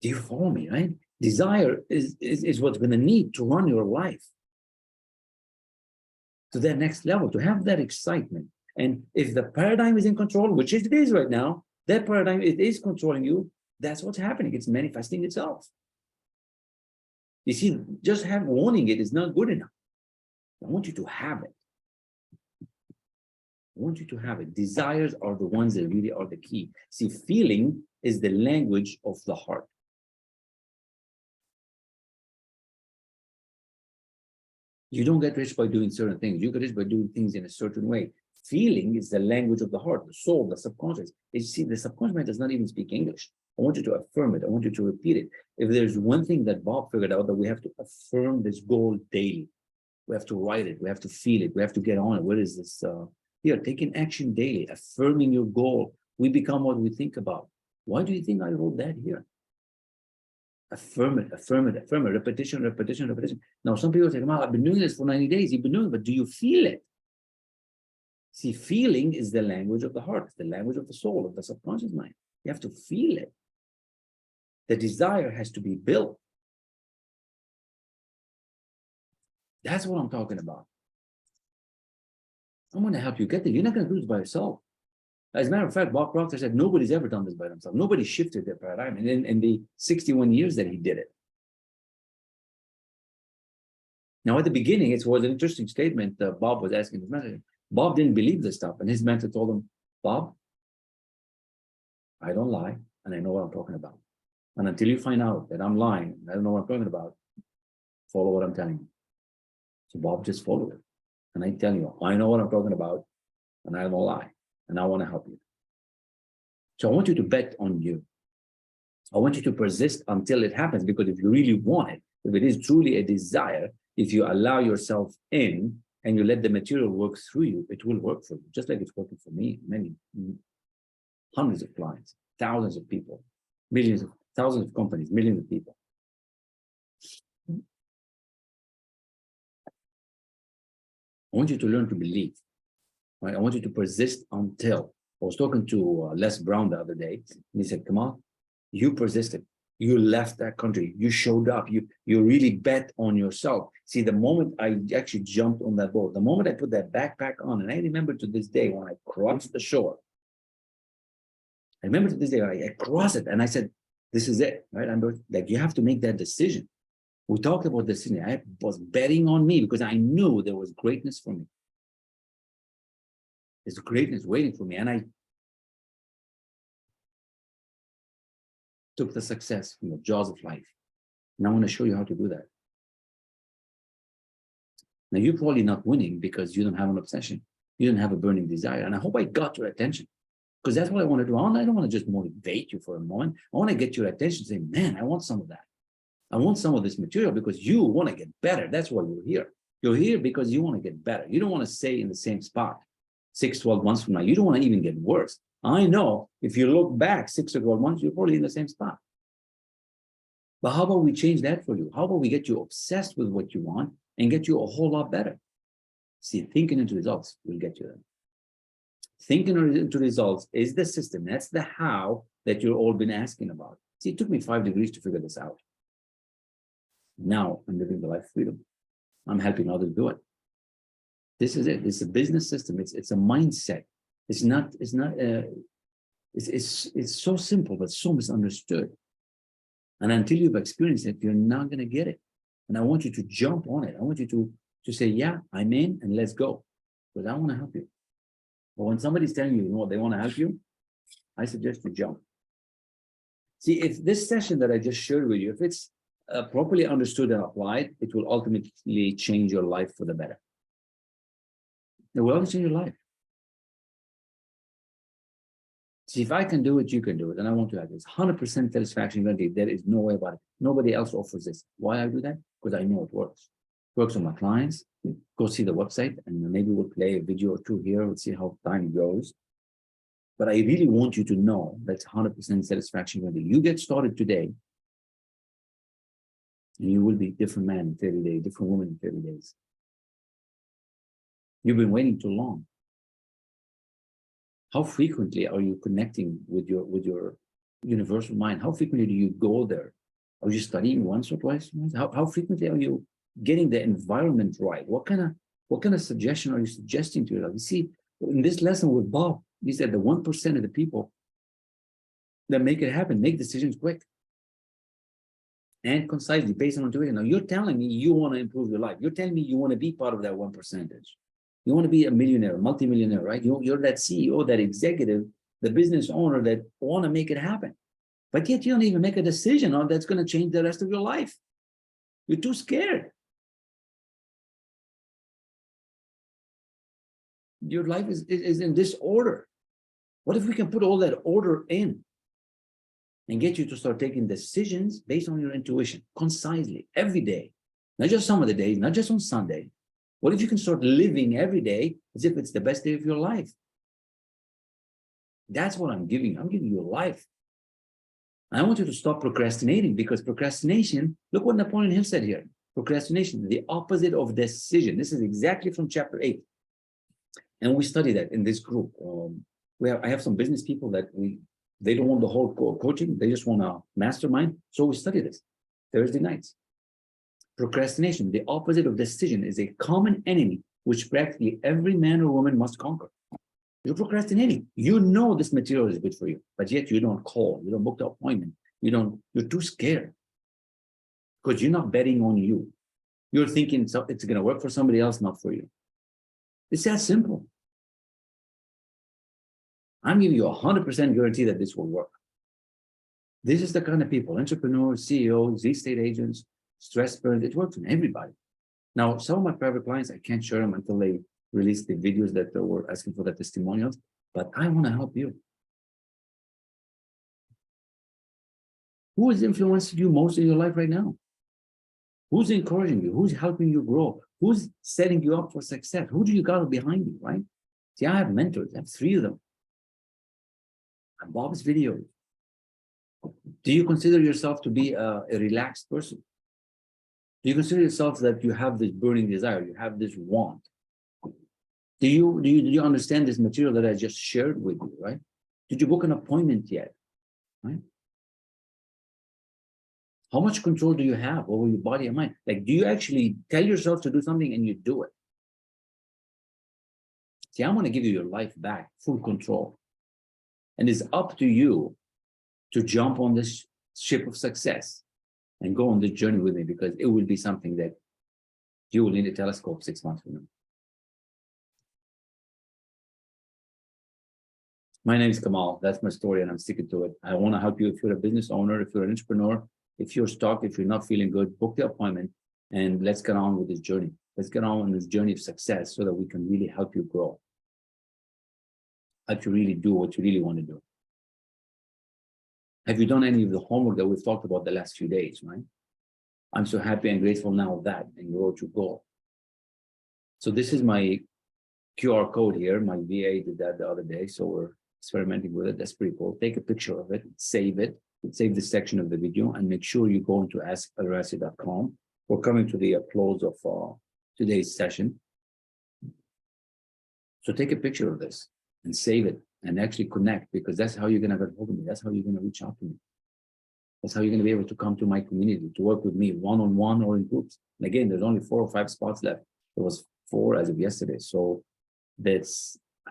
Do you follow me, right? Desire is what's going to need to run your life to that next level, to have that excitement. And if the paradigm is in control, which it is right now, that paradigm, it is controlling you, that's what's happening. It's manifesting itself. You see, just wanting it is not good enough. I want you to have it. I want you to have it. Desires are the ones that really are the key. See, feeling is the language of the heart. You don't get rich by doing certain things. You get rich by doing things in a certain way. Feeling is the language of the heart, the soul, the subconscious. You see, the subconscious mind does not even speak English. I want you to affirm it. I want you to repeat it. If there's one thing that Bob figured out, that we have to affirm this goal daily. We have to write it. We have to feel it. We have to get on it. Where is this? Here, taking action daily, affirming your goal. We become what we think about. Why do you think I wrote that here? Affirm it, affirm it, affirm it, repetition, repetition, repetition. Now, some people say, Kamal, I've been doing this for 90 days. You've been doing it, but do you feel it? See, feeling is the language of the heart, it's the language of the soul, of the subconscious mind. You have to feel it. The desire has to be built. That's what I'm talking about. I'm going to help you get there. You're not going to do this by yourself. As a matter of fact, Bob Proctor said nobody's ever done this by themselves. Nobody shifted their paradigm in the 61 years that he did it. Now, at the beginning, it was an interesting statement that Bob was asking his mentor. Bob didn't believe this stuff, and his mentor told him, Bob, I don't lie, and I know what I'm talking about. And until you find out that I'm lying, I don't know what I'm talking about, follow what I'm telling you. So Bob just followed it. And I tell you, I know what I'm talking about, and I don't lie, and I want to help you. So I want you to bet on you. I want you to persist until it happens, because if you really want it, if it is truly a desire, if you allow yourself in and you let the material work through you, it will work for you, just like it's working for me. Many, hundreds of clients, thousands of people, millions of, thousands of companies, millions of people. I want you to learn to believe, right? I want you to persist until. I was talking to Les Brown the other day, and he said, Kamal, you persisted. You left that country. You showed up. You really bet on yourself. See, the moment I actually jumped on that boat, the moment I put that backpack on, and I remember to this day when I crossed the shore, I remember to this day, I crossed it and I said, this is it, right? I'm like, you have to make that decision. We talked about this. I was betting on me because I knew there was greatness for me. There's greatness waiting for me. And I took the success from the jaws of life. And I want to show you how to do that. Now, you're probably not winning because you don't have an obsession. You don't have a burning desire. And I hope I got your attention, because that's what I want to do. I don't want to just motivate you for a moment. I want to get your attention, say, man, I want some of that. I want some of this material because you want to get better. That's why you're here. You're here because you want to get better. You don't want to stay in the same spot 6, 12 months from now. You don't want to even get worse. I know if you look back 6 or 12 months, you're probably in the same spot. But how about we change that for you? How about we get you obsessed with what you want and get you a whole lot better? See, thinking into results will get you there. Thinking into results is the system. That's the how that you've all been asking about. See, it took me 5 degrees to figure this out. Now I'm living the life of freedom. I'm helping others do it. This is it. It's a business system. It's a mindset. It's so simple, but so misunderstood. And until you've experienced it, you're not going to get it. And I want you to jump on it. I want you to say, yeah, I'm in, and let's go. Because I want to help you. But when somebody's telling you, they want to help you, I suggest you jump. See, if this session that I just shared with you, if it's properly understood and applied, it will ultimately change your life for the better. It will change your life. See, if I can do it, you can do it. And I want to have this 100% satisfaction guarantee. There is no way about it. Nobody else offers this. Why I do that? Because I know it works. It works on my clients. Go see the website, and maybe we'll play a video or two here. We'll see how time goes. But I really want you to know that's 100% satisfaction guarantee. You get started today, and you will be a different man in 30 days, different woman in 30 days. You've been waiting too long. How frequently are you connecting with your universal mind? How frequently do you go there? Are you studying once or twice? How frequently are you getting the environment right? What kind of suggestion are you suggesting to yourself? You see, in this lesson with Bob, he said the 1% of the people that make it happen make decisions quick and concisely based on intuition. Now you're telling me you want to improve your life. You're telling me you want to be part of that 1%. You want to be a millionaire, multimillionaire, right? You're that CEO, that executive, the business owner that want to make it happen. But yet you don't even make a decision on that's going to change the rest of your life. You're too scared. Your life is in disorder. What if we can put all that order in and get you to start taking decisions based on your intuition, concisely, every day, not just some of the days, not just on Sunday. What if you can start living every day as if it's the best day of your life? That's what I'm giving you. I'm giving you a life. I want you to stop procrastinating, because procrastination, look what Napoleon Hill said here. Procrastination, the opposite of decision. This is exactly from chapter 8. And we study that in this group. I have some business people that they don't want the whole coaching. They just want a mastermind. So we study this Thursday nights. Procrastination, the opposite of decision, is a common enemy which practically every man or woman must conquer. You're procrastinating. You know this material is good for you, but yet you don't call, you don't book the appointment, you're too scared because you're not betting on you. You're thinking so it's going to work for somebody else, not for you. It's that simple. I'm giving you 100% guarantee that this will work. This is the kind of people, entrepreneurs, CEOs, estate agents, stress burns. It works on everybody. Now, some of my private clients, I can't share them until they release the videos that were asking for the testimonials, but I want to help you. Who is influencing you most in your life right now? Who's encouraging you? Who's helping you grow? Who's setting you up for success? Who do you got behind you, right? See, I have mentors. I have 3 of them. And Bob's videos. Do you consider yourself to be a relaxed person? Do you consider yourself that you have this burning desire? You have this want? Do you understand this material that I just shared with you, right? Did you book an appointment yet, right? How much control do you have over your body and mind? Like, do you actually tell yourself to do something and you do it? See, I want to give you your life back, full control. And it's up to you to jump on this ship of success and go on this journey with me, because it will be something that you will need a telescope 6 months from now. My name is Kamal. That's my story, and I'm sticking to it. I want to help you if you're a business owner, if you're an entrepreneur, if you're stuck, if you're not feeling good, book the appointment and let's get on with this journey. Let's get on this journey of success so that we can really help you grow. Help you really do what you really want to do. Have you done any of the homework that we've talked about the last few days, right? I'm so happy and grateful now of that, and you wrote your goal. So this is my QR code here. My VA did that the other day, so we're experimenting with it. That's pretty cool. Take a picture of it, save it, save this section of the video, and make sure you go into AskElRassi.com. We're coming to the close of today's session. So take a picture of this and save it and actually connect, because that's how you're going to get hold of me. That's how you're going to reach out to me. That's how you're going to be able to come to my community, to work with me one-on-one or in groups. And again, there's only 4 or 5 spots left. There was 4 as of yesterday. So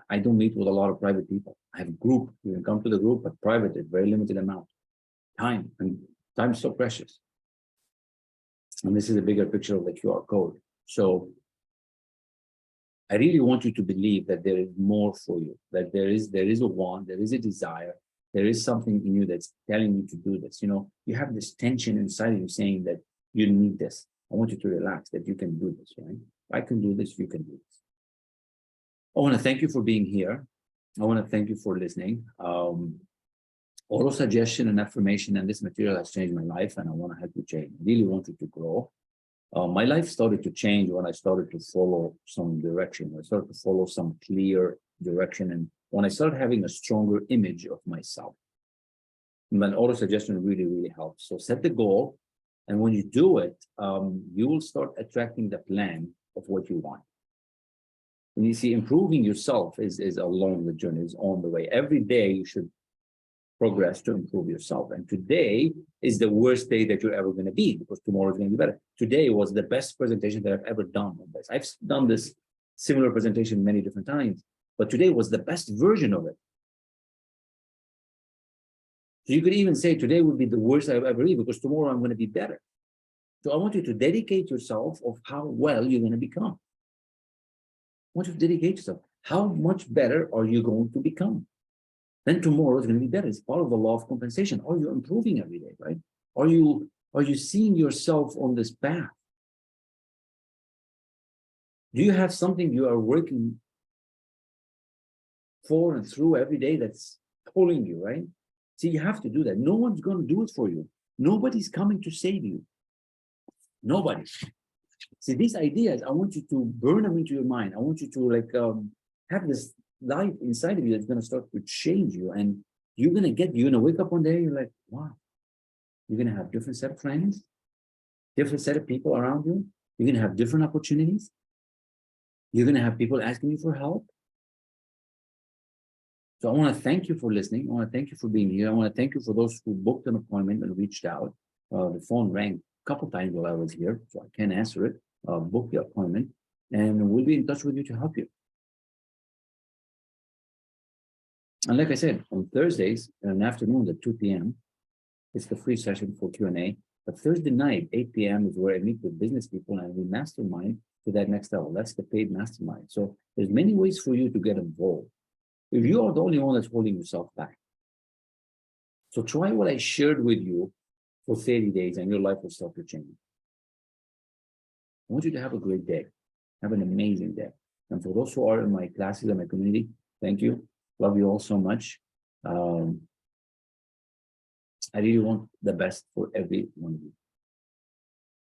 I don't meet with a lot of private people. I have a group. You can come to the group, but private is very limited amount. Time is so precious. And this is a bigger picture of the QR code. So I really want you to believe that there is more for you, that there is a want, there is a desire, there is something in you that's telling you to do this. You know, you have this tension inside of you saying that you need this. I want you to relax, that you can do this, right? I can do this, you can do this. I want to thank you for being here. I want to thank you for listening. Auto suggestion and affirmation and this material has changed my life, and I want to help you change. I really want you to grow. My life started to change when I started to follow some direction. I started to follow some clear direction, and when I started having a stronger image of myself. And then auto suggestion really, really helps. So set the goal, and when you do it, you will start attracting the plan of what you want. And you see, improving yourself is along the journey, is on the way. Every day you should progress to improve yourself. And today is the worst day that you're ever going to be, because tomorrow is going to be better. Today was the best presentation that I've ever done on this. I've done this similar presentation many different times, but today was the best version of it. So you could even say today would be the worst I've ever been, because tomorrow I'm going to be better. So I want you to dedicate yourself of how well you're going to become. I want you to dedicate yourself. How much better are you going to become? Then tomorrow is going to be better. It's part of the law of compensation. Are you improving every day, right? Are you seeing yourself on this path? Do you have something you are working for and through every day that's pulling you, right? See, you have to do that. No one's going to do it for you. Nobody's coming to save you. Nobody. See, these ideas, I want you to burn them into your mind. I want you to have this life inside of you that's going to start to change you, and you're going to wake up one day, you're like, wow, you're going to have different set of friends, different set of people around you. You're going to have different opportunities. You're going to have people asking you for help. So I want to thank you for listening. I want to thank you for being here. I want to thank you for those who booked an appointment and reached out. The phone rang a couple times while I was here, so I can't answer it. Book the appointment, and we'll be in touch with you to help you. And like I said, on Thursdays in the afternoon at 2 p.m., it's the free session for Q&A. But Thursday night, 8 p.m. is where I meet with business people and we mastermind to that next level. That's the paid mastermind. So there's many ways for you to get involved. If you are the only one that's holding yourself back. So try what I shared with you for 30 days and your life will start to change. I want you to have a great day. Have an amazing day. And for those who are in my classes and my community, thank you. Love you all so much. I really want the best for every one of you.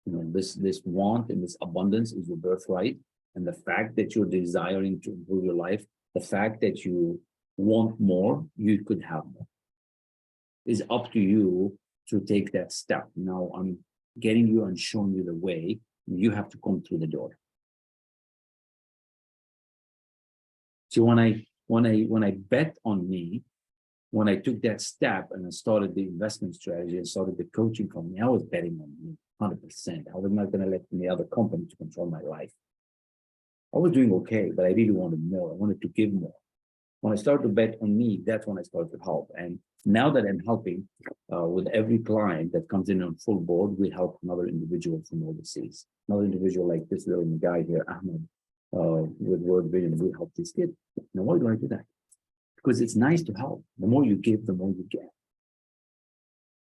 You know, this want and this abundance is your birthright. And the fact that you're desiring to improve your life, the fact that you want more, you could have more. It's up to you to take that step. Now I'm getting you and showing you the way. You have to come through the door. So when I bet on me, when I took that step and I started the investment strategy and started the coaching company, I was betting on me 100%. I was not going to let any other company to control my life. I was doing okay, but I really wanted more. I wanted to give more. When I started to bet on me, that's when I started to help. And now that I'm helping with every client that comes in on full board, we help another individual from overseas. Another individual like this little guy here, Ahmed, with World Vision, we help this kid. Now, why do I do that? Because it's nice to help. The more you give, the more you get.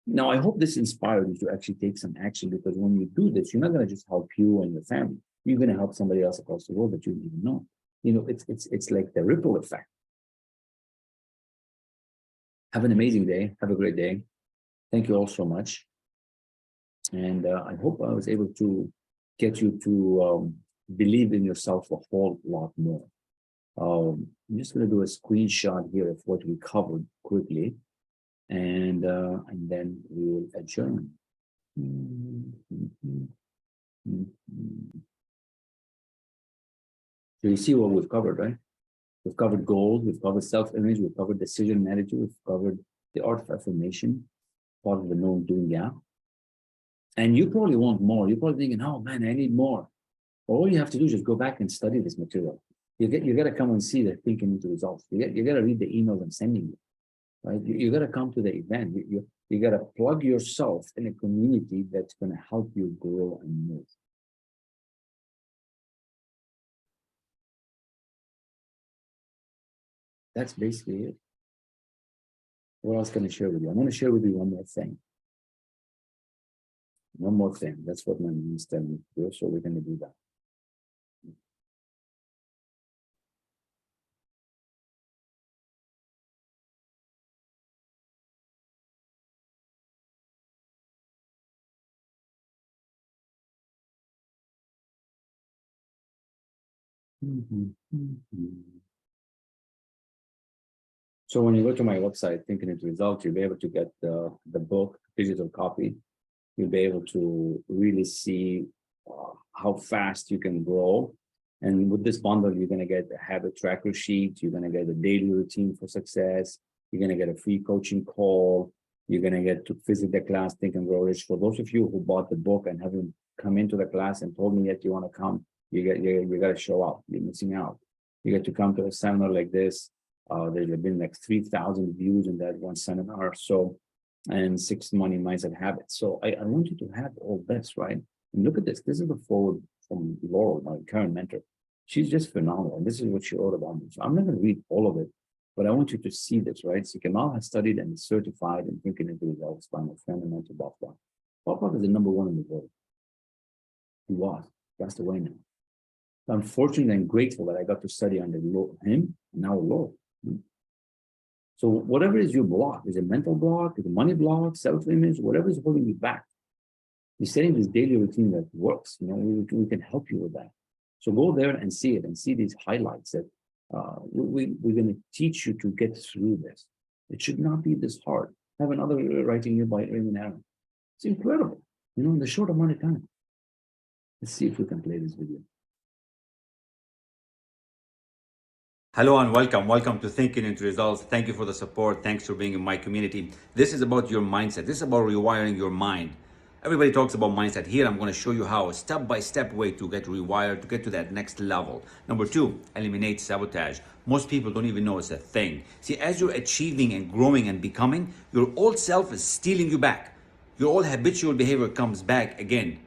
Now, I hope this inspired you to actually take some action, because when you do this, you're not going to just help you and your family. You're going to help somebody else across the world that you didn't even know. You know, it's like the ripple effect. Have an amazing day. Have a great day. Thank you all so much. And I hope I was able to get you to believe in yourself a whole lot more. I'm just going to do a screenshot here of what we covered quickly, and then we will adjourn. So you see what we've covered, right? We've covered goals, we've covered self-image, we've covered decision management, we've covered the art of affirmation, part of the known doing gap. And you probably want more. You're probably thinking, oh man, I need more. All you have to do is just go back and study this material. You got to come and see the thinking into results. You got to read the emails I'm sending you, right? You got to come to the event. You got to plug yourself in a community that's going to help you grow and move. That's basically it. What else can I share with you? I'm going to share with you one more thing. One more thing. That's what my mom is telling me to do, so we're going to do that. So when you go to my website, Thinking Into Results, you'll be able to get the book, digital copy. You'll be able to really see how fast you can grow. And with this bundle, you're going to get a habit tracker sheet. You're going to get a daily routine for success. You're going to get a free coaching call. You're going to get to visit the class, Think and Grow Rich. For those of you who bought the book and haven't come into the class and told me yet you want to come, you got to show up. You're missing out. You get to come to a seminar like this. There's been like 3,000 views in that one seminar. So, and 6 money mindset habits. So I want you to have all this, right? And look at this. This is the forward from Laurel, my current mentor. She's just phenomenal. And this is what she wrote about me. So I'm not going to read all of it, but I want you to see this, right? So Kamal has studied and is certified in Thinking Into Results by my friend and mentor, Bob Proctor. Bob Proctor is the #1 in the world. He was. Passed away now. I'm fortunate and grateful that I got to study under him, and now Lord. So whatever is your block, is a mental block, is a money block, self-image, whatever is holding you back, you're setting this daily routine that works. You know, we can help you with that. So go there and see it and see these highlights that we're going to teach you to get through this. It should not be this hard. I have another writing here by Raymond Aaron. It's incredible, you know, in the short amount of time. Let's see if we can play this video. Hello and welcome. Welcome to Thinking Into Results. Thank you for the support. Thanks for being in my community. This is about your mindset. This is about rewiring your mind. Everybody talks about mindset. Here, I'm going to show you how a step-by-step way to get rewired, to get to that next level. Number two, eliminate sabotage. Most people don't even know it's a thing. See, as you're achieving and growing and becoming, your old self is stealing you back. Your old habitual behavior comes back again.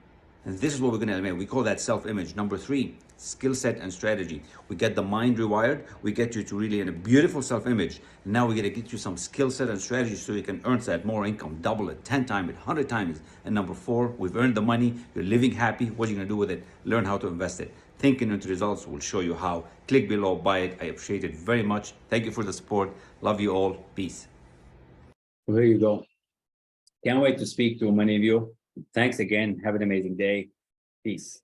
And this is what we're going to eliminate. We call that self-image. Number three, skill set and strategy. We get the mind rewired. We get you to really in a beautiful self-image. Now we're going to get you some skill set and strategy so you can earn that more income, double it, 10 times it, 100 times. And number four, we've earned the money. You're living happy. What are you going to do with it? Learn how to invest it. Thinking into results will show you how. Click below, buy it. I appreciate it very much. Thank you for the support. Love you all. Peace. Well, there you go. Can't wait to speak to many of you. Thanks again. Have an amazing day. Peace.